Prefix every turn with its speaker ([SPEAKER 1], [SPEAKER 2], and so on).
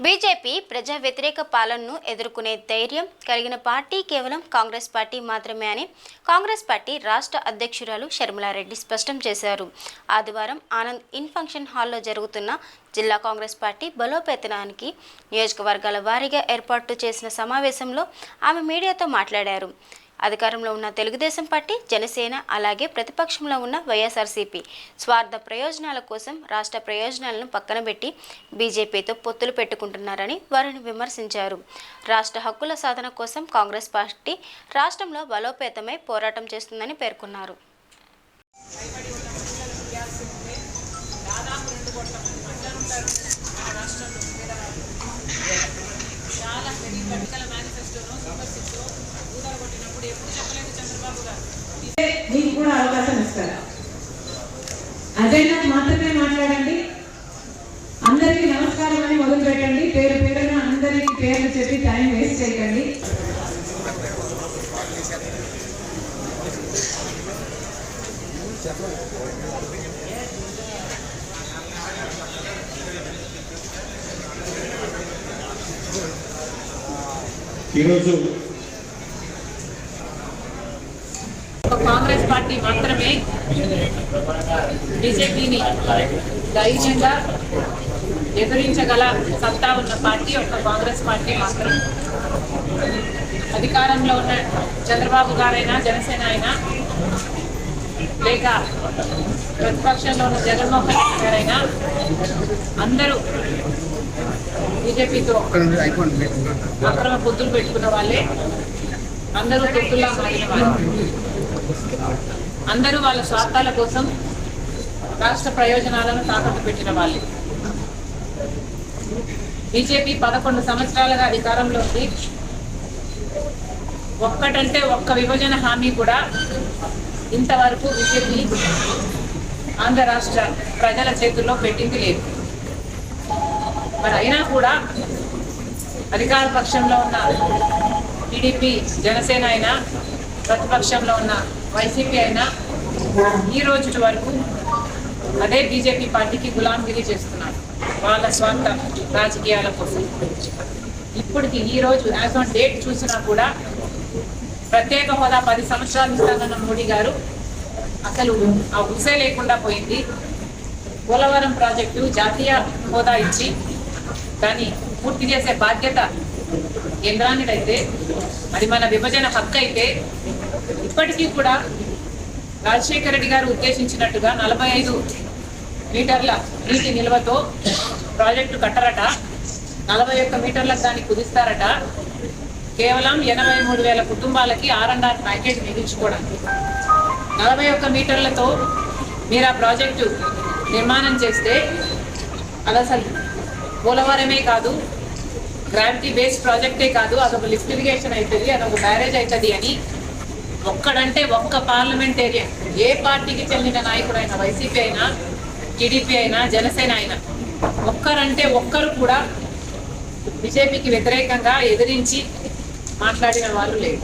[SPEAKER 1] BJP ప్రజా వ్యతిరేక పాలనను ఎదుర్కొనే ధైర్యం కలిగిన పార్టీ కేవలం కాంగ్రెస్ పార్టీ మాత్రమే అని కాంగ్రెస్ పార్టీ రాష్ట్ర అధ్యక్షురాలు షర్మిలారెడ్డి స్పష్టం చేశారు. ఆదివారం ఆనంద్ ఇన్ ఫంక్షన్ హాల్లో జరుగుతున్న జిల్లా కాంగ్రెస్ పార్టీ బలోపేతానికి నియోజకవర్గాల వారీగా ఏర్పాటు చేసిన సమావేశంలో ఆమె మీడియాతో మాట్లాడారు. అధికారంలో ఉన్న తెలుగుదేశం పార్టీ, జనసేన అలాగే ప్రతిపక్షంలో ఉన్న వైఎస్ఆర్సీపీ స్వార్థ ప్రయోజనాల కోసం రాష్ట్ర ప్రయోజనాలను పక్కన పెట్టి బీజేపీతో పొత్తులు పెట్టుకుంటున్నారని వారిని విమర్శించారు. రాష్ట్ర హక్కుల సాధన కోసం కాంగ్రెస్ పార్టీ రాష్ట్రంలో బలోపేతమై పోరాటం చేస్తుందని పేర్కొన్నారు.
[SPEAKER 2] మీకు కూడా అవకాశం ఇస్తారు. అజెండా మాత్రమే మాట్లాడండి. అందరికీ నమస్కారం అని మొదలు పెట్టండి. పేరు పేరున అందరికీ పేర్లు చెప్పి టైం వేస్ట్ చేయకండి.
[SPEAKER 3] ఈరోజు
[SPEAKER 4] కాంగ్రెస్ పార్టీ మాత్రమే బీజేపీని ధైర్యంగా ఎదురించగల సత్తా ఉన్న పార్టీ ఒక కాంగ్రెస్ పార్టీ మాత్రమే. అధికారంలో ఉన్న చంద్రబాబు గారైనా, జనసేన అయినా, లేక ప్రతిపక్షంలో ఉన్న జగన్మోహన్ రెడ్డి గారైనా అందరూ బీజేపీతో అక్రమ పొత్తులు పెట్టుకున్న వాళ్ళే. అందరూ పొత్తుల్లా మారిన వాళ్ళు. అందరూ వాళ్ళ స్వార్థాల కోసం రాష్ట్ర ప్రయోజనాలను తాకట్టు పెట్టిన వాళ్ళే. బీజేపీ 11 సంవత్సరాలుగా అధికారంలో ఉంది. ఒక్కటంటే ఒక్క విభజన హామీ కూడా ఇంతవరకు బీజేపీ ఆంధ్ర రాష్ట్ర ప్రజల చేతుల్లో పెట్టింది లేదు. మరి అయినా కూడా అధికార పక్షంలో ఉన్న టీడీపీ, జనసేన అయినా, ప్రతిపక్షంలో ఉన్న వైసీపీ అయినా ఈ రోజు వరకు అదే బీజేపీ పార్టీకి గులాంగిరి చేస్తున్నారు వాళ్ళ స్వార్థ రాజకీయాల కోసం. ఇప్పటికి ఈ రోజు యాజ్ ఆన్ డేట్ చూసినా కూడా ప్రత్యేక హోదా 10 సంవత్సరాలు ఇస్తానన్న మోడీ గారు అసలు ఆ ఉసే లేకుండా పోయింది. పోలవరం ప్రాజెక్టు జాతీయ హోదా ఇచ్చి దాన్ని పూర్తి చేసే బాధ్యత కేంద్రానిదైతే, అది మన విభజన హక్కు అయితే, ఇప్పటికీ కూడా రాజశేఖర రెడ్డి గారు ఉద్దేశించినట్టుగా 45 మీటర్ల నీటి నిల్వతో ప్రాజెక్టు కట్టరట. 41 మీటర్లకు దాన్ని కుదిస్తారట. కేవలం 83,000 కుటుంబాలకి R&R ప్యాకేజ్ మిగిల్చుకోవడానికి 41 మీటర్లతో మీరు ఆ ప్రాజెక్టు నిర్మాణం చేస్తే అది అసలు పోలవరమే కాదు, గ్రావిటీ బేస్డ్ ప్రాజెక్టే కాదు, అదొక లిఫ్ట్ ఇరిగేషన్ అవుతుంది, అదొక బ్యారేజ్ అవుతుంది అని ఒక్కడంటే ఒక్క పార్లమెంటేరియన్, ఏ పార్టీకి చెందిన నాయకుడైనా, వైసీపీ అయినా, టీడీపీ అయినా, జనసేన అయినా, ఒక్కరంటే ఒక్కరు కూడా బీజేపీకి వ్యతిరేకంగా ఎదిరించి మాట్లాడిన వాళ్ళు లేరు.